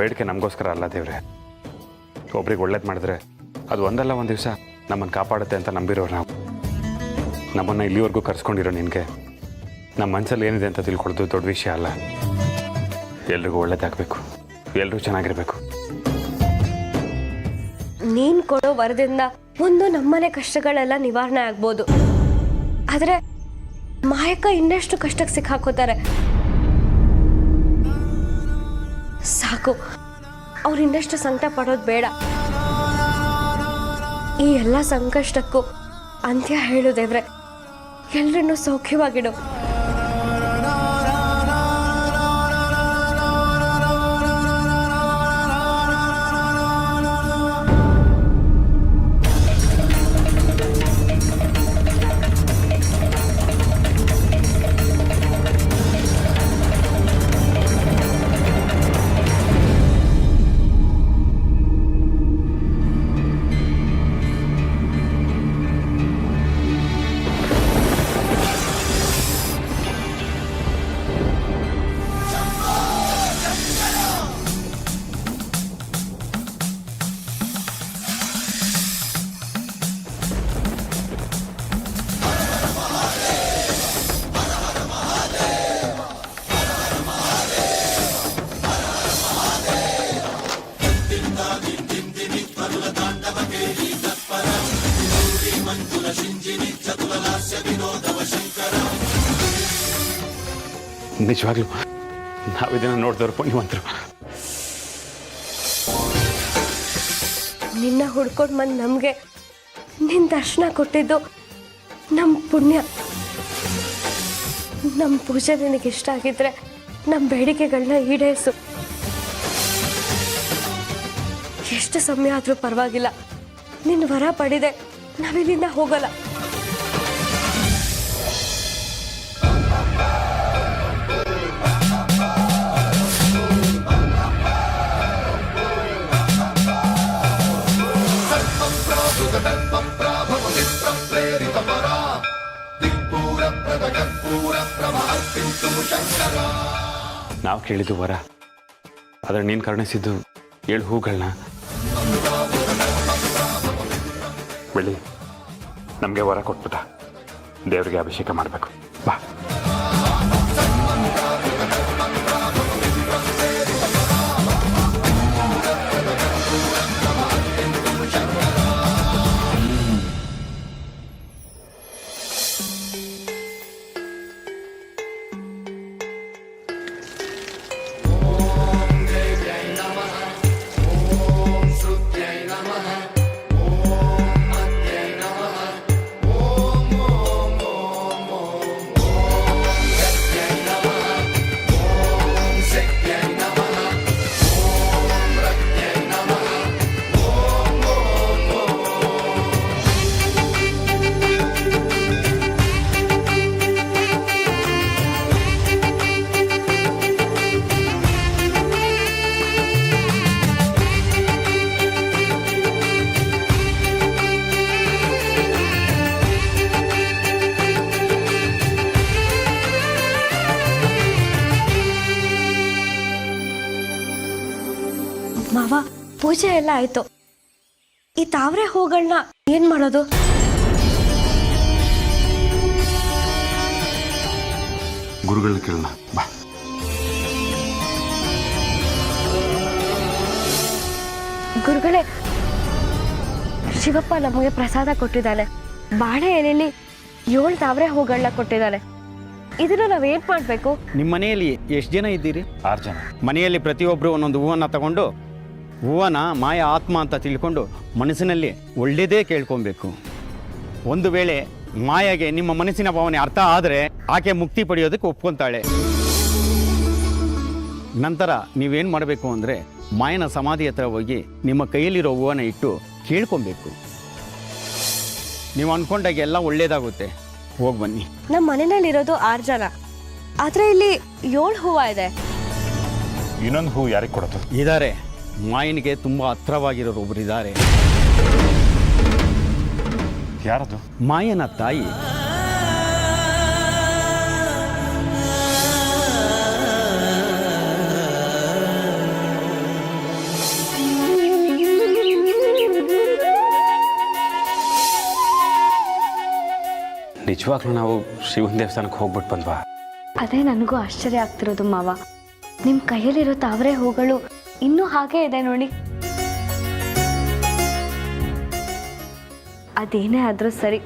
ಬೇಡಿಕೆ ನಮಗೋಸ್ಕರ ಅಲ್ಲ ದೇವ್ರೆ. ಒಬ್ರಿಗೆ ಒಳ್ಳೇದು ಮಾಡಿದ್ರೆ ಅದು ಒಂದಲ್ಲ ಒಂದು ದಿವಸ ನಮ್ಮನ್ನು ಕಾಪಾಡುತ್ತೆ ಅಂತ ನಂಬಿರೋರು ನಾವು. ನಮ್ಮನ್ನು ಇಲ್ಲಿವರೆಗೂ ಕರ್ಸ್ಕೊಂಡಿರೋ ನಿನಗೆ ನಮ್ಮ ಮನಸ್ಸಲ್ಲಿ ಏನಿದೆ ಅಂತ ತಿಳ್ಕೊಳೋದು ದೊಡ್ಡ ವಿಷಯ ಅಲ್ಲ. ಎಲ್ರಿಗೂ ಒಳ್ಳೇದಾಗಬೇಕು, ಎಲ್ಲರೂ ಚೆನ್ನಾಗಿರ್ಬೇಕು. ನೀನ್ ಕೊಡೋ ವರದಿಂದ ಒಂದು ನಮ್ಮನೆ ಕಷ್ಟಗಳೆಲ್ಲ ನಿವಾರಣೆ ಆಗ್ಬೋದು. ಆದ್ರೆ ಮಾಯಕ್ಕ ಇನ್ನಷ್ಟು ಕಷ್ಟಕ್ಕೆ ಸಿಕ್ಕಾಕೋತಾರೆ. ಸಾಕು, ಅವ್ರು ಇನ್ನಷ್ಟು ಸಂಕಟ ಪಡೋದು ಬೇಡ. ಈ ಎಲ್ಲ ಸಂಕಷ್ಟಕ್ಕೂ ಅಂತ್ಯ ಹೇಳು ದೇವ್ರೆ. ಎಲ್ರನ್ನೂ ಸೌಖ್ಯವಾಗಿಡು. ನಿಜವಾಗ್ಲೂ ನಾವಿದನ್ನು ನೋಡಿದವ್ರು ಪುಣ್ಯವಂತರು. ನಿನ್ನ ಹುಡ್ಕೊಂಡು ಬಂದು ನಮಗೆ ನಿನ್ನ ದರ್ಶನ ಕೊಟ್ಟಿದ್ದು ನಮ್ಮ ಪುಣ್ಯ. ನಮ್ಮ ಪೂಜೆ ನಿನಗೆ ಇಷ್ಟ ಆಗಿದ್ರೆ ನಮ್ಮ ಬೇಡಿಕೆಗಳನ್ನ ಈಡೇರಿಸು. ಎಷ್ಟು ಸಮಯ ಆದರೂ ಪರವಾಗಿಲ್ಲ, ನಿನ್ನ ವರ ಪಡಿದೆ ನಾವಿಲ್ಲಿಂದ ಹೋಗಲ್ಲ. ನಾವು ಕೇಳಿದ್ದು ವರ, ಆದರೆ ನೀನು ಕರುಣಿಸಿದ್ದು 7 ಹೂಗಳನ್ನ. ಬೆಳಿ ನಮಗೆ ವರ ಕೊಟ್ಬಿಟ್ಟ. ದೇವರಿಗೆ ಅಭಿಷೇಕ ಮಾಡಬೇಕು. ಬಾ. ಮಾವ, ಪೂಜೆ ಎಲ್ಲ ಆಯ್ತು. ಈ ತಾವರೆ ಹೂಗಳನ್ನ ಏನ್ ಮಾಡೋದು? ಗುರುಗಳನ್ನ ಕೇಳೋಣ. ಬಾ. ಗುರುಗಳೇ, ಶಿವಪ್ಪ ನಮಗೆ ಪ್ರಸಾದ ಕೊಟ್ಟಿದ್ದಾನೆ. ಬಾಳೆ ಎಲೆಯಲ್ಲಿ 7 ತಾವರೆ ಹೂಗಳನ್ನ ಕೊಟ್ಟಿದ್ದಾನೆ. ಇದನ್ನು ನಾವೇನ್ ಮಾಡ್ಬೇಕು? ನಿಮ್ಮ ಮನೆಯಲ್ಲಿ ಎಷ್ಟು ಜನ ಇದ್ದೀರಿ? 6 ಜನ. ಮನೆಯಲ್ಲಿ ಪ್ರತಿಯೊಬ್ಬರು ಒಂದೊಂದು ಹೂವನ್ನು ತಗೊಂಡು ಹೂವನ ಮಾಯ ಆತ್ಮ ಅಂತ ತಿಳ್ಕೊಂಡು ಮನಸ್ಸಿನಲ್ಲಿ ಒಳ್ಳೆಯದೇ ಕೇಳ್ಕೊಬೇಕು. ಒಂದು ವೇಳೆ ಮಾಯಗೆ ನಿಮ್ಮ ಮನಸ್ಸಿನ ಭಾವನೆ ಅರ್ಥ ಆದರೆ ಆಕೆ ಮುಕ್ತಿ ಪಡೆಯೋದಕ್ಕೆ ಒಪ್ಕೊತಾಳೆ. ನಂತರ ನೀವೇನು ಮಾಡಬೇಕು ಅಂದರೆ ಮಾಯನ ಸಮಾಧಿ ಹತ್ರ ಹೋಗಿ ನಿಮ್ಮ ಕೈಯಲ್ಲಿರೋ ಹೂವನ್ನ ಇಟ್ಟು ಕೇಳ್ಕೊಬೇಕು. ನೀವು ಅಂದ್ಕೊಂಡಾಗ ಎಲ್ಲ ಒಳ್ಳೇದಾಗುತ್ತೆ. ಹೋಗಿ ಬನ್ನಿ. ನಮ್ಮ ಮನೆಯಲ್ಲಿರೋದು 6 ಜನ, ಆದ್ರೆ ಇಲ್ಲಿ 7 ಹೂವ ಇದೆ. ಇನ್ನೊಂದು ಹೂ ಯಾರಿಗೆ ಕೊಡೋದು? ಇದ್ದಾರೆ, ಮಾಯನಿಗೆ ತುಂಬ ಹತ್ರವಾಗಿರೋರು ಒಬ್ಬರಿದ್ದಾರೆ. ಯಾರದು? ಮಾಯನ ತಾಯಿ. ನಿಜವಾಗ್ಲೂ ನಾವು ಶಿವನ ದೇವಸ್ಥಾನಕ್ಕೆ ಹೋಗ್ಬಿಟ್ಟು ಬಂದ್ವಾ? ಅದೇ ನನಗೂ ಆಶ್ಚರ್ಯ ಆಗ್ತಿರೋದು ಮಾವ. ನಿಮ್ಮ ಕೈಯಲ್ಲಿರೋ ತಾವರೆ ಹೂಗಳು ಇನ್ನೂ ಹಾಗೇ ಇದೆ ನೋಡಿ. ಅದೇನೇ ಆದರೂ ಸರಿ,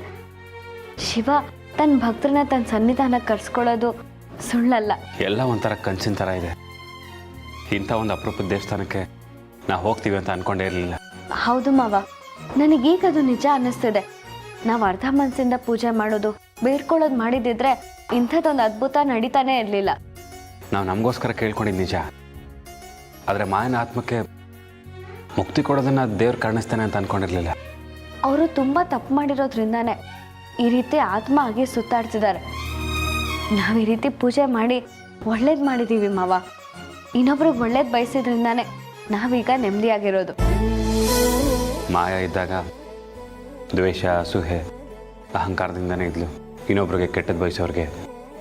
ಶಿವ ತನ್ನ ಭಕ್ತರನ್ನ ತನ್ನ ಸನ್ನಿಧಾನಕ್ಕೆ ಕರ್ಸ್ಕೊಳ್ಳೋದು ಸುಳ್ಳಲ್ಲ. ಎಲ್ಲ ಒಂಥರ ಕನಸಿನ ಥರ ಇದೆ. ಇಂಥ ಒಂದು ಅಪರೂಪದ ದೇವಸ್ಥಾನಕ್ಕೆ ನಾವು ಹೋಗ್ತೀವಿ ಅಂತ ಅಂದ್ಕೊಂಡೇ ಇರಲಿಲ್ಲ. ಹೌದು ಮಾವ, ನನಗೀಗ ಅದು ನಿಜ ಅನ್ನಿಸ್ತಿದೆ. ನಾವು ಅರ್ಧ ಮನಸ್ಸಿಂದ ಪೂಜೆ ಮಾಡೋದು, ಬೇಡ್ಕೊಳ್ಳೋದು ಮಾಡಿದಿದ್ರೆ ಇಂಥದ್ದೊಂದು ಅದ್ಭುತ ನಡೀತಾನೆ ಇರಲಿಲ್ಲ. ನಾವು ನಮಗೋಸ್ಕರ ಕೇಳ್ಕೊಂಡಿದ್ದು ನಿಜ, ಆದರೆ ಮಾಯನ ಆತ್ಮಕ್ಕೆ ಮುಕ್ತಿ ಕೊಡೋದನ್ನು ದೇವ್ರು ಕಾಣಿಸ್ತಾನೆ ಅಂತ ಅಂದ್ಕೊಂಡಿರಲಿಲ್ಲ. ಅವರು ತುಂಬ ತಪ್ಪು ಮಾಡಿರೋದ್ರಿಂದಾನೇ ಈ ರೀತಿ ಆತ್ಮ ಆಗಿ ಸುತ್ತಾಡ್ತಿದ್ದಾರೆ. ನಾವು ಈ ರೀತಿ ಪೂಜೆ ಮಾಡಿ ಒಳ್ಳೇದು ಮಾಡಿದ್ದೀವಿ ಮಾವ. ಇನ್ನೊಬ್ರಿಗೆ ಒಳ್ಳೇದು ಬಯಸಿದ್ರಿಂದಾನೇ ನಾವೀಗ ನೆಮ್ಮದಿಯಾಗಿರೋದು. ಮಾಯ ಇದ್ದಾಗ ದ್ವೇಷ, ಅಸೂಹೆ, ಅಹಂಕಾರದಿಂದನೇ ಇದ್ಲು. ಇನ್ನೊಬ್ರಿಗೆ ಕೆಟ್ಟದ್ದು ಬಯಸೋರಿಗೆ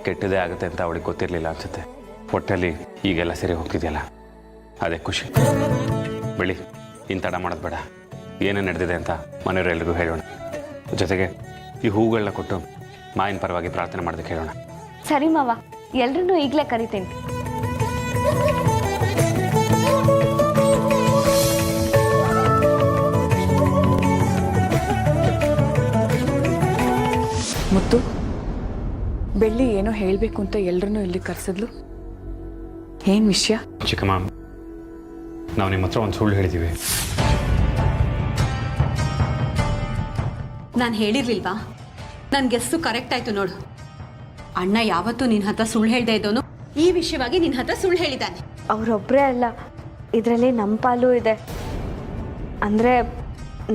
ಕೆಟ್ಟದೇ ಆಗುತ್ತೆ ಅಂತ ಅವಳಿಗೆ ಗೊತ್ತಿರಲಿಲ್ಲ ಅನ್ಸುತ್ತೆ. ಒಟ್ಟಲ್ಲಿ ಈಗೆಲ್ಲ ಸರಿ ಹೋಗ್ತಿದೆಯಲ್ಲ, ಅದೇ ಖುಷಿ. ಬೆಳಿ ಇನ್ನು ತಡ ಮಾಡೋದು ಬೇಡ. ಏನೇನು ನಡೆದಿದೆ ಅಂತ ಮನೆಯವರೆಲ್ರಿಗೂ ಹೇಳೋಣ. ಜೊತೆಗೆ ಈ ಹೂಗಳನ್ನ ಕೊಟ್ಟು ಮಾಯಿನ ಪರವಾಗಿ ಪ್ರಾರ್ಥನೆ ಮಾಡೋದಕ್ಕೆ ಹೇಳೋಣ. ಸರಿ ಮಾವ, ಎಲ್ರನ್ನೂ ಈಗಲೇ ಕರಿತೀನಿ. ಮುತ್ತು, ಬೆಳ್ಳಿ ಏನೋ ಹೇಳಬೇಕು ಅಂತ ಎಲ್ರನ್ನೂ ಇಲ್ಲಿ ಕರೆಸಿದ್ಲು. ಏನು ವಿಷಯ? ಚಿಕ್ಕಮ್ಮ, ನಾವು ನಿಮ್ಮ ಹತ್ರ ಒಂದು ಸುಳ್ಳು ಹೇಳಿದ್ದೀವಿ. ನಾನು ಹೇಳಿರ್ಲಿಲ್ವಾ? ನನ್ನ ಗೆಸ್ಸು ಕರೆಕ್ಟ್ ಆಯ್ತು ನೋಡು. ಅಣ್ಣ ಯಾವತ್ತೂ ನಿನ್ನ ಹತ್ರ ಸುಳ್ಳು ಹೇಳ್ದೆ ಇದ್ದೋನು ಈ ವಿಷಯವಾಗಿ ನಿನ್ನ ಹತ್ರ ಸುಳ್ಳು ಹೇಳಿದ್ದಾನೆ. ಅವರೊಬ್ಬರೇ ಅಲ್ಲ, ಇದರಲ್ಲಿ ನಮ್ಮ ಪಾಲು ಇದೆ. ಅಂದರೆ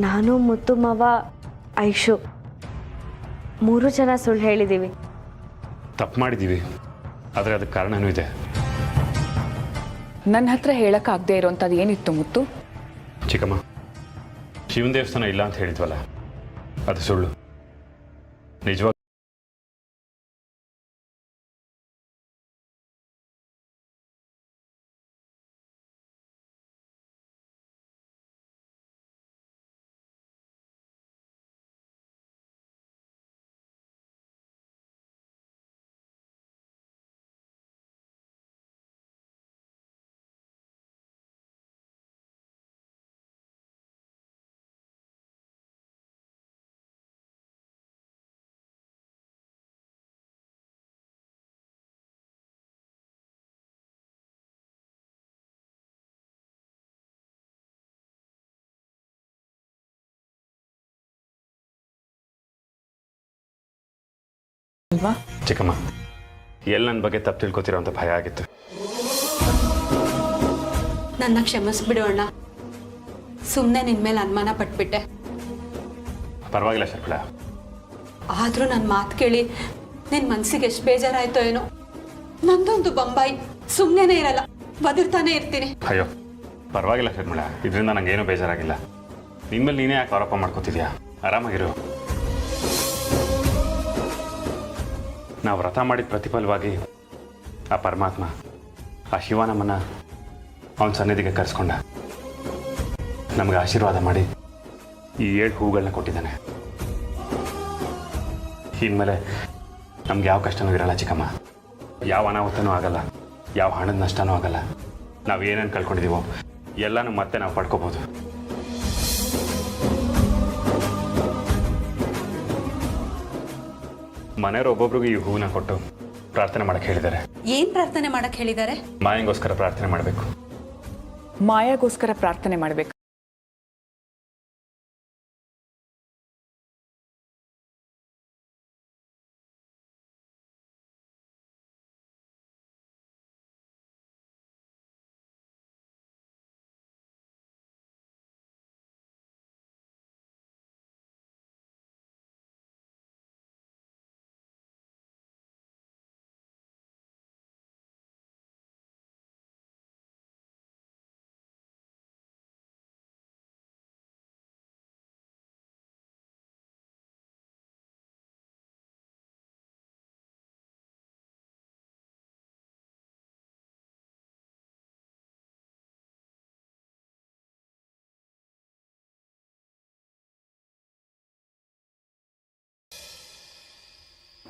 ನಾನು, ಮುತ್ತು ಮಾವ, ಐಶು 3 ಜನ ಸುಳ್ಳು ಹೇಳಿದ್ದೀವಿ. ತಪ್ಪು ಮಾಡಿದ್ದೀವಿ, ಆದರೆ ಅದಕ್ಕೆ ಕಾರಣನೂ ಇದೆ. ನನ್ನ ಹತ್ರ ಹೇಳೋಕ್ಕಾಗದೇ ಇರೋಂಥದ್ದು ಏನಿತ್ತು ಮುತ್ತು? ಚಿಕ್ಕಮ್ಮ, ಶಿವನ ದೇವಸ್ಥಾನ ಇಲ್ಲ ಅಂತ ಹೇಳಿದ್ವಲ್ಲ, ಅದು ಸುಳ್ಳು. ನಿಜವಾಗ ಅಲ್ವಾ? ಚಿಕ್ಕಮ್ಮ, ಎಲ್ಲಿ ನನ್ನ ಬಗ್ಗೆ ತಪ್ಪು ತಿಳ್ಕೊತಿರೋ ಅಂತ ಭಯ ಆಗಿತ್ತು. ನನ್ನ ಕ್ಷಮಿಸ್ಬಿಡು ಅಣ್ಣ. ಸುಮ್ಮನೆ ನಿನ್ನ ಮೇಲೆ ಅನುಮಾನ ಪಟ್ಬಿಟ್ಟೆ. ಪರವಾಗಿಲ್ಲ ಶರ್ಮಿಳ. ಆದರೂ ನನ್ನ ಮಾತು ಕೇಳಿ ನಿನ್ನ ಮನಸ್ಸಿಗೆ ಎಷ್ಟು ಬೇಜಾರಾಯ್ತೋ ಏನೋ. ನಂದೊಂದು ಬೊಂಬಾಯಿ ಸುಮ್ಮನೆ ಇರಲ್ಲ, ಬದುಕ್ತಾನೆ ಇರ್ತೀನಿ. ಅಯ್ಯೋ ಪರವಾಗಿಲ್ಲ ಶರ್ಮಿಳ, ಇದರಿಂದ ನನಗೇನು ಬೇಜಾರಾಗಿಲ್ಲ. ನಿನ್ಮೇಲೆ ನೀನೇ ಯಾಕೆ ಆರೋಪ ಮಾಡ್ಕೋತಿದ್ಯಾ? ಆರಾಮಾಗಿರು. ನಾವು ವ್ರತ ಮಾಡಿದ ಪ್ರತಿಫಲವಾಗಿ ಆ ಪರಮಾತ್ಮ, ಆ ಶಿವ ನಮ್ಮನ್ನು ಅವನ ಸನ್ನಿಧಿಗೆ ಕರೆಸ್ಕೊಂಡ. ನಮಗೆ ಆಶೀರ್ವಾದ ಮಾಡಿ ಈ 7 ಹೂಗಳನ್ನ ಕೊಟ್ಟಿದ್ದಾನೆ. ಇನ್ಮೇಲೆ ನಮ್ಗೆ ಯಾವ ಕಷ್ಟನೂ ಇರಲ್ಲ ಚಿಕ್ಕಮ್ಮ. ಯಾವ ಅನಾಹುತನೂ ಆಗಲ್ಲ, ಯಾವ ಹಣದ ನಷ್ಟನೂ ಆಗಲ್ಲ. ನಾವು ಏನೇನು ಕಳ್ಕೊಂಡಿದ್ದೀವೋ ಎಲ್ಲನೂ ಮತ್ತೆ ನಾವು ಪಡ್ಕೋಬೋದು. ಮನೆಯವರು ಒಬ್ಬೊಬ್ರಿಗೂ ಈ ಹೂವನ್ನ ಕೊಟ್ಟು ಪ್ರಾರ್ಥನೆ ಮಾಡಕ್ಕೆ ಹೇಳಿದ್ದಾರೆ. ಏನು ಪ್ರಾರ್ಥನೆ ಮಾಡಕ್ಕೆ ಹೇಳಿದ್ದಾರೆ? ಮಾಯಂಗೋಸ್ಕರ ಪ್ರಾರ್ಥನೆ ಮಾಡಬೇಕು. ಮಾಯಾಗೋಸ್ಕರ ಪ್ರಾರ್ಥನೆ ಮಾಡಬೇಕು.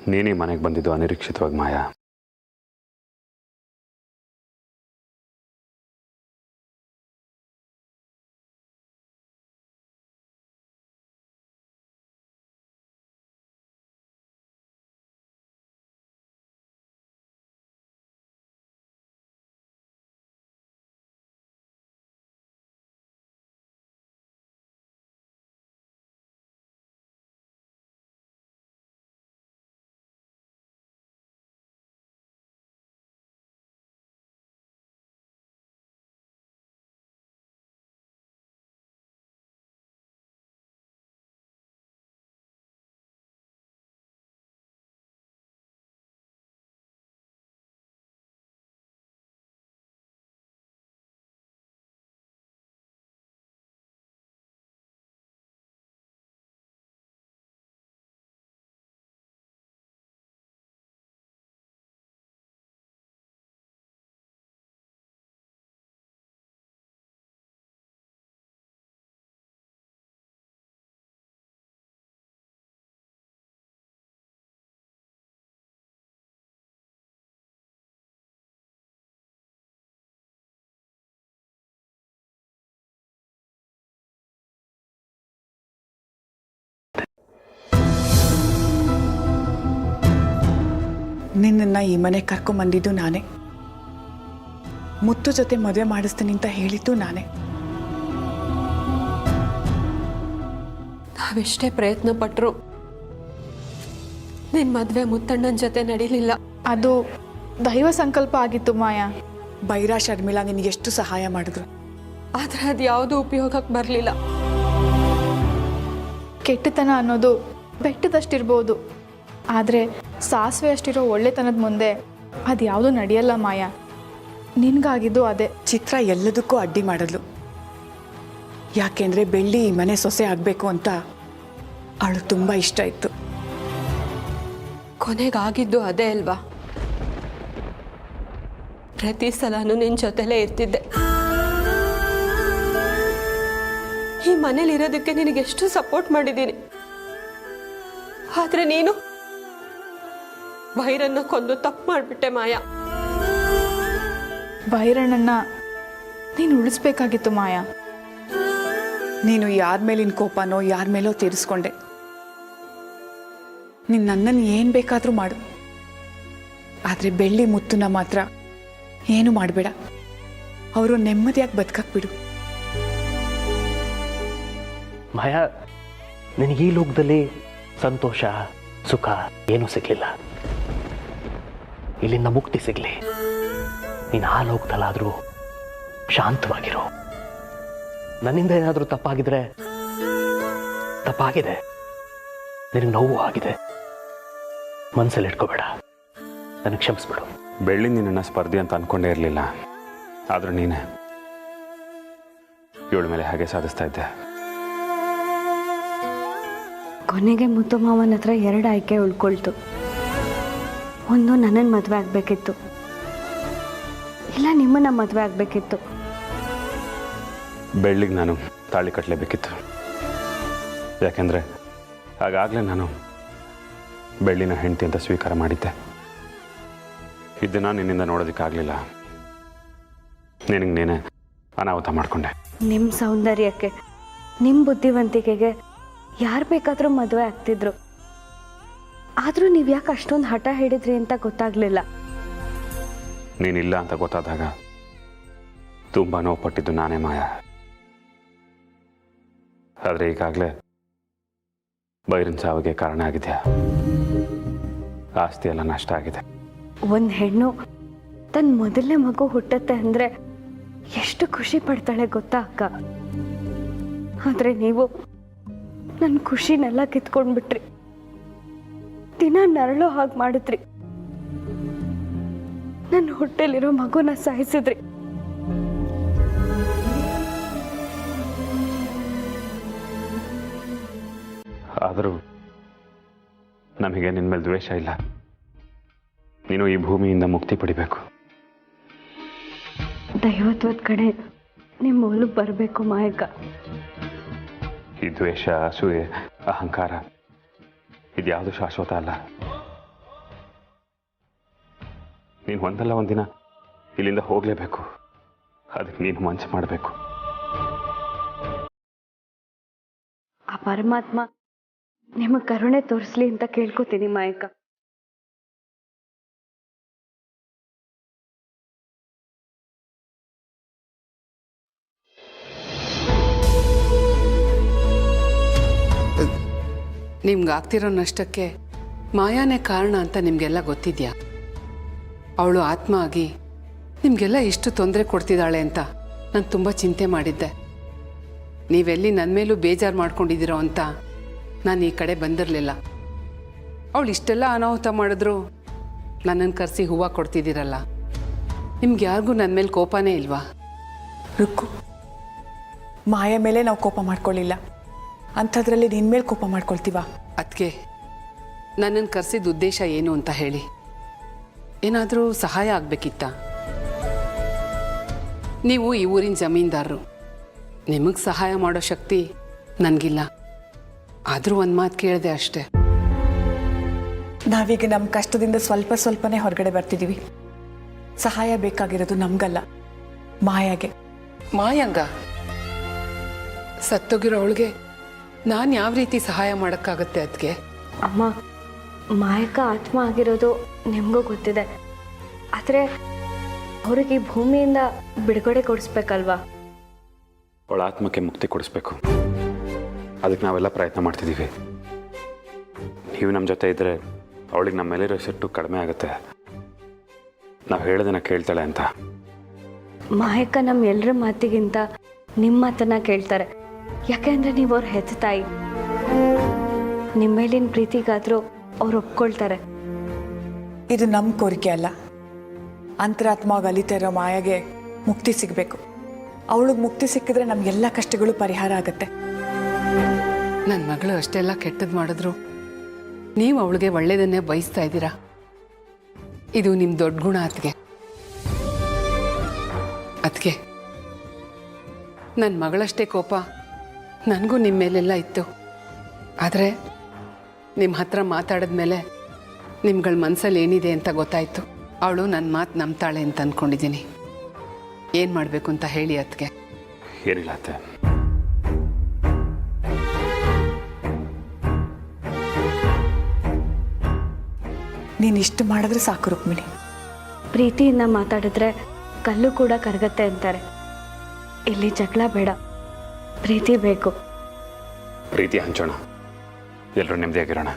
ನೀನೇ ಮನೆಗೆ ಬಂದಿದ್ದು ಅನಿರೀಕ್ಷಿತವಾಗಿ ಮಾಯಾ. ನಿನ್ನನ್ನು ಈ ಮನೆಗೆ ಕರ್ಕೊಂಬಂದಿದ್ದು ನಾನೇ. ಮುತ್ತು ಜೊತೆ ಮದುವೆ ಮಾಡಿಸ್ತೀನಿ ಅಂತ ಹೇಳಿದ್ದು ನಾನೇ. ನಾವೆಷ್ಟೇ ಪ್ರಯತ್ನ ಪಟ್ಟರು ನಿನ್ನ ಮದುವೆ ಮುತ್ತಣ್ಣನ ಜೊತೆ ನಡೀಲಿಲ್ಲ. ಅದು ದೈವ ಸಂಕಲ್ಪ ಆಗಿತ್ತು ಮಾಯಾ. ಬೈರಾ ಶರ್ಮಿಳಾ ನಿನಗೆ ಎಷ್ಟು ಸಹಾಯ ಮಾಡಿದ್ರು, ಆದರೆ ಅದು ಯಾವುದೂ ಉಪಯೋಗಕ್ಕೆ ಬರಲಿಲ್ಲ. ಕೆಟ್ಟತನ ಅನ್ನೋದು ಬೆಟ್ಟದಷ್ಟಿರ್ಬೋದು, ಆದರೆ ಸಾಸಿವೆ ಅಷ್ಟಿರೋ ಒಳ್ಳೆತನದ ಮುಂದೆ ಅದು ಯಾವುದೂ ನಡೆಯಲ್ಲ ಮಾಯಾ. ನಿನ್ಗಾಗಿದ್ದು ಅದೇ. ಚಿತ್ರ ಎಲ್ಲದಕ್ಕೂ ಅಡ್ಡಿ ಮಾಡಿದ್ಲು. ಯಾಕೆಂದರೆ ಬೆಳ್ಳಿ ಈ ಮನೆ ಸೊಸೆ ಆಗಬೇಕು ಅಂತ ಅವಳು ತುಂಬ ಇಷ್ಟ ಇತ್ತು. ಕೊನೆಗಾಗಿದ್ದು ಅದೇ ಅಲ್ವಾ? ಪ್ರತಿ ಸಲನೂ ನಿನ್ನ ಜೊತೆಲೇ ಇರ್ತಿದ್ದೆ. ಈ ಮನೇಲಿ ಇರೋದಕ್ಕೆ ನಿನಗೆಷ್ಟು ಸಪೋರ್ಟ್ ಮಾಡಿದ್ದೀನಿ. ಆದ್ರೆ ನೀನು ಭೈರನ್ನ ಕೊಂದು ತಪ್ಪು ಮಾಡಿಬಿಟ್ಟೆ ಮಾಯಾ. ಭೈರಣ್ಣನ ನೀನು ಉಳಿಸ್ಬೇಕಾಗಿತ್ತು ಮಾಯಾ. ನೀನು ಯಾರ ಮೇಲಿನ ಕೋಪನೋ ಯಾರ ಮೇಲೋ ತೀರಿಸ್ಕೊಂಡೆ. ನೀನು ನನ್ನನ್ನು ಏನು ಬೇಕಾದರೂ ಮಾಡು, ಆದರೆ ಬೆಳ್ಳಿ ಮುತ್ತುನ ಮಾತ್ರ ಏನು ಮಾಡಬೇಡ. ಅವರು ನೆಮ್ಮದಿಯಾಗಿ ಬದುಕಕ್ಕೆ ಬಿಡು. ಮಾಯಾ, ನಿನಗೆ ಈ ಲೋಕದಲ್ಲಿ ಸಂತೋಷ ಸುಖ ಏನೂ ಸಿಗಲಿಲ್ಲ. ಇಲ್ಲಿಂದ ಮುಕ್ತಿ ಸಿಗಲಿ. ನೀನು ಆ ಲೋಕದಲ್ಲಾದರೂ ಶಾಂತವಾಗಿರೋ. ನನ್ನಿಂದ ಏನಾದರೂ ತಪ್ಪಾಗಿದ್ರೆ ತಪ್ಪಾಗಿದೆ, ನಿನಗೆ ನೋವು ಆಗಿದೆ, ಮನಸ್ಸಲ್ಲಿ ಇಟ್ಕೋಬೇಡ, ನನಗೆ ಕ್ಷಮಿಸ್ಬಿಡು. ಬೆಳ್ಳಿ ನಿನ್ನನ್ನು ಸ್ಪರ್ಧಿ ಅಂತ ಅಂದ್ಕೊಂಡೇ ಇರಲಿಲ್ಲ, ಆದರೂ ನೀನೇ ಇವಳ ಮೇಲೆ ಹಾಗೆ ಸಾಧಿಸ್ತಾ ಇದ್ದೆ. ಕೊನೆಗೆ ಮುತ್ತು ಮಾವನ ಹತ್ರ 2 ಆಯ್ಕೆ ಉಳ್ಕೊಳ್ತು. ಒಂದು ನನ್ನನ್ನು ಮದುವೆ ಆಗಬೇಕಿತ್ತು, ಇಲ್ಲ ನಿಮ್ಮನ್ನ ಮದುವೆ ಆಗಬೇಕಿತ್ತು. ಬೆಳ್ಳಿಗೆ ನಾನು ತಾಳಿ ಕಟ್ಟಲೇಬೇಕಿತ್ತು. ಯಾಕೆಂದರೆ ಆಗಾಗಲೇ ನಾನು ಬೆಳ್ಳಿನ ಹೆಂಡತಿ ಅಂತ ಸ್ವೀಕಾರ ಮಾಡಿದ್ದೆ. ಇದನ್ನು ನಿನ್ನಿಂದ ನೋಡೋದಕ್ಕಾಗಲಿಲ್ಲ. ನಿನಗೆ ನೀನೇ ಅನಾಹುತ ಮಾಡಿಕೊಂಡೆ. ನಿಮ್ಮ ಸೌಂದರ್ಯಕ್ಕೆ, ನಿಮ್ಮ ಬುದ್ಧಿವಂತಿಕೆಗೆ ಯಾರು ಬೇಕಾದರೂ ಮದುವೆ ಆಗ್ತಿದ್ರು. ಆದರೂ ನೀವು ಯಾಕೆ ಅಷ್ಟೊಂದು ಹಠ ಹಿಡಿದ್ರಿ ಅಂತ ಗೊತ್ತಾಗಲಿಲ್ಲ. ನೀನಿಲ್ಲ ಅಂತ ಗೊತ್ತಾದಾಗ ತುಂಬ ನೋವುಪಟ್ಟಿದ್ದು ನಾನೇ ಮಾಯಾ. ಆದರೆ ಈಗಾಗಲೇ ಬೈರನ್ ಸಾವಿಗೆ ಕಾರಣ ಆಗಿದೆ. ಆಸ್ತಿ ಎಲ್ಲ ನಷ್ಟ ಆಗಿದೆ. ಒಂದು ಹೆಣ್ಣು ತನ್ನ ಮೊದಲನೇ ಮಗು ಹುಟ್ಟತ್ತೆ ಅಂದರೆ ಎಷ್ಟು ಖುಷಿ ಪಡ್ತಾಳೆ ಗೊತ್ತಾ ಅಕ್ಕ? ಆದರೆ ನೀವು ನನ್ನ ಖುಷಿನೆಲ್ಲ ಕಿತ್ಕೊಂಡ್ಬಿಟ್ರಿ. ದಿನ ನರಳೋ ಹಾಗೆ ಮಾಡಿದ್ರಿ. ನನ್ನ ಹೊಟ್ಟೆಲಿರೋ ಮಗುನ ಸಾಯಿಸಿದ್ರಿ. ಆದರೂ ನಮಗೆ ನಿನ್ನ ಮೇಲೆ ದ್ವೇಷ ಇಲ್ಲ. ನೀನು ಈ ಭೂಮಿಯಿಂದ ಮುಕ್ತಿ ಪಡಿಬೇಕು. ದೈವತ್ವದ ಕಡೆ ನಿಮ್ಮ ಒಲವು ಬರಬೇಕು ಮಾಯಕ್ಕ. ಈ ದ್ವೇಷ, ಅಸೂಯೆ, ಅಹಂಕಾರ ಇದ್ಯಾವುದು ಶಾಶ್ವತ ಅಲ್ಲ. ನೀನು ಒಂದಲ್ಲ ಒಂದಿನ ಇಲ್ಲಿಂದ ಹೋಗಲೇಬೇಕು. ಅದಕ್ಕೆ ನೀನು ಮನಸ್ಸು ಮಾಡಬೇಕು. ಆ ಪರಮಾತ್ಮ ನಿಮಗೆ ಕರುಣೆ ತೋರಿಸ್ಲಿ ಅಂತ ಕೇಳ್ಕೊತೀನಿ ಮಾಯಕ್ಕ. ನಿಮ್ಗೆ ಆಗ್ತಿರೋ ನಷ್ಟಕ್ಕೆ ಮಾಯಾನೇ ಕಾರಣ ಅಂತ ನಿಮಗೆಲ್ಲ ಗೊತ್ತಿದೆಯಾ? ಅವಳು ಆತ್ಮ ಆಗಿ ನಿಮಗೆಲ್ಲ ಇಷ್ಟು ತೊಂದರೆ ಕೊಡ್ತಿದ್ದಾಳೆ ಅಂತ ನಾನು ತುಂಬ ಚಿಂತೆ ಮಾಡಿದ್ದೆ. ನೀವೆಲ್ಲಿ ನನ್ನ ಮೇಲೂ ಬೇಜಾರು ಮಾಡ್ಕೊಂಡಿದ್ದೀರೋ ಅಂತ ನಾನು ಈ ಕಡೆ ಬಂದಿರಲಿಲ್ಲ. ಅವಳು ಇಷ್ಟೆಲ್ಲ ಅನಾಹುತ ಮಾಡಿದ್ರು ನನ್ನನ್ನು ಕರೆಸಿ ಹೂವು ಕೊಡ್ತಿದ್ದೀರಲ್ಲ, ನಿಮ್ಗೆ ಯಾರಿಗೂ ನನ್ನ ಮೇಲೆ ಕೋಪನೇ ಇಲ್ವಾ? ರುಕ್ಕು, ಮಾಯ ಮೇಲೆ ನಾವು ಕೋಪ ಮಾಡ್ಕೊಳ್ಳಿಲ್ಲ, ಅಂಥದ್ರಲ್ಲಿ ನಿನ್ನ ಮೇಲೆ ಕೋಪ ಮಾಡ್ಕೊಳ್ತೀವ? ಅದಕ್ಕೆ ನನ್ನನ್ನು ಕರೆಸಿದ ಉದ್ದೇಶ ಏನು ಅಂತ ಹೇಳಿ. ಏನಾದರೂ ಸಹಾಯ ಆಗಬೇಕಿತ್ತ? ನೀವು ಈ ಊರಿನ ಜಮೀನ್ದಾರರು, ನಿಮಗೆ ಸಹಾಯ ಮಾಡೋ ಶಕ್ತಿ ನನಗಿಲ್ಲ. ಆದರೂ ಒಂದು ಮಾತು ಕೇಳಿದೆ ಅಷ್ಟೆ. ನಾವೀಗ ನಮ್ಮ ಕಷ್ಟದಿಂದ ಸ್ವಲ್ಪ ಸ್ವಲ್ಪನೇ ಹೊರಗಡೆ ಬರ್ತಿದ್ದೀವಿ. ಸಹಾಯ ಬೇಕಾಗಿರೋದು ನಮಗಲ್ಲ, ಮಾಯಾಗೆ. ಮಾಯಂಗ ಸತ್ತೋಗಿರೋ ಅವಳಿಗೆ ನಾನು ಯಾವ ರೀತಿ ಸಹಾಯ ಮಾಡೋಕ್ಕಾಗತ್ತೆ? ಅದಕ್ಕೆ ಅಮ್ಮ, ಮಾಯಕ್ಕ ಆತ್ಮ ಆಗಿರೋದು ನಿಮಗೂ ಗೊತ್ತಿದೆ. ಆದರೆ ಅವ್ರಿಗೆ ಈ ಭೂಮಿಯಿಂದ ಬಿಡುಗಡೆ ಕೊಡಿಸ್ಬೇಕಲ್ವಾ? ಅವಳ ಆತ್ಮಕ್ಕೆ ಮುಕ್ತಿ ಕೊಡಿಸ್ಬೇಕು. ಅದಕ್ಕೆ ನಾವೆಲ್ಲ ಪ್ರಯತ್ನ ಮಾಡ್ತಿದ್ದೀವಿ. ನೀವು ನಮ್ಮ ಜೊತೆ ಇದ್ದರೆ ಅವಳಿಗೆ ನಮ್ಮ ಮೇಲಿರೋ ಸಿಟ್ಟು ಕಡಿಮೆ ಆಗುತ್ತೆ. ನಾವು ಹೇಳೋದನ್ನ ಕೇಳ್ತಾಳೆ ಅಂತ. ಮಾಯಕ್ಕ ನಮ್ಮ ಎಲ್ಲರ ಮಾತಿಗಿಂತ ನಿಮ್ಮ ಮಾತನ್ನ ಕೇಳ್ತಾರೆ. ಯಾಕೆಂದ್ರೆ ನೀವು ಅವ್ರ ಹೆತ್ತ ತಾಯಿ. ನಿಮ್ಮ ಮೇಲಿನ ಪ್ರೀತಿಗಾದರೂ ಅವ್ರು ಒಪ್ಕೊಳ್ತಾರೆ. ಇದು ನಮ್ಮ ಕೋರಿಕೆ ಅಲ್ಲ. ಅಂತರಾತ್ಮವಾಗಿ ಅಲಿತಾ ಇರೋ ಮಾಯಾಗೆ ಮುಕ್ತಿ ಸಿಗಬೇಕು. ಅವಳಿಗೆ ಮುಕ್ತಿ ಸಿಕ್ಕಿದ್ರೆ ನಮಗೆಲ್ಲ ಕಷ್ಟಗಳು ಪರಿಹಾರ ಆಗುತ್ತೆ. ನನ್ನ ಮಗಳು ಅಷ್ಟೆಲ್ಲ ಕೆಟ್ಟದ್ದು ಮಾಡಿದ್ರು ನೀವು ಅವಳಿಗೆ ಒಳ್ಳೆಯದನ್ನೇ ಬಯಸ್ತಾ ಇದ್ದೀರಾ. ಇದು ನಿಮ್ಮ ದೊಡ್ಡ ಗುಣ. ಅದಕ್ಕೆ ನನ್ನ ಮಗಳಷ್ಟೇ ಕೋಪ ನನಗೂ ನಿಮ್ಮ ಮೇಲೆಲ್ಲ ಇತ್ತು. ಆದರೆ ನಿಮ್ಮ ಹತ್ರ ಮಾತಾಡಿದ್ಮೇಲೆ ನಿಮ್ಗಳ ಮನಸ್ಸಲ್ಲಿ ಏನಿದೆ ಅಂತ ಗೊತ್ತಾಯಿತು. ಅವಳು ನನ್ನ ಮಾತು ನಂಬ್ತಾಳೆ ಅಂತ ಅಂದ್ಕೊಂಡಿದ್ದೀನಿ. ಏನು ಮಾಡಬೇಕು ಅಂತ ಹೇಳಿ ಅದಕ್ಕೆ. ಏನಿಲ್ಲ ಅತ್ತೆ, ನೀನು ಇಷ್ಟು ಮಾಡಿದ್ರೆ ಸಾಕು ರುಕ್ಮಿಣಿ. ಪ್ರೀತಿಯಿಂದ ಮಾತಾಡಿದ್ರೆ ಕಲ್ಲು ಕೂಡ ಕರಗತ್ತೆ ಅಂತಾರೆ. ಇಲ್ಲಿ ಜಗಳ ಬೇಡ, ಪ್ರೀತಿ ಬೇಕು. ಪ್ರೀತಿ ಹಂಚೋಣ, ಎಲ್ಲರೂ ನೆಮ್ಮದಿಯಾಗಿರೋಣ.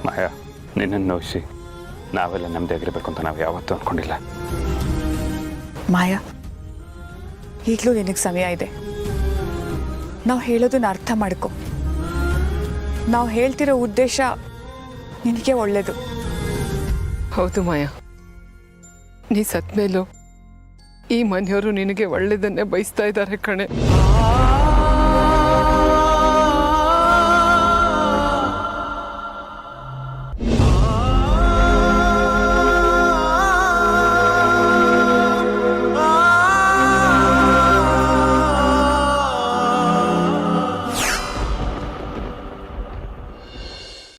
ಮಾಯಾ, ನಿನ್ನನ್ನು ನೋಯಿಸಿ ನಾವೆಲ್ಲ ನೆಮ್ಮದಿಯಾಗಿರ್ಬೇಕು ಅಂತ ನಾವು ಯಾವತ್ತೂ ಅಂದ್ಕೊಂಡಿಲ್ಲ. ಮಾಯಾ, ಈಗಲೂ ನಿನಗೆ ಸಮಯ ಇದೆ. ನಾವು ಹೇಳೋದನ್ನ ಅರ್ಥ ಮಾಡ್ಕೊ. ನಾವು ಹೇಳ್ತಿರೋ ಉದ್ದೇಶ ನಿನಗೆ ಒಳ್ಳೆಯದು. ಹೌದು ಮಾಯಾ, ನೀ ಸತ್ ಮೇಲೂ ಈ ಮನೆಯವರು ನಿನಗೆ ಒಳ್ಳೆಯದನ್ನೇ ಬಯಸ್ತಾ ಇದ್ದಾರೆ ಕಣೆ.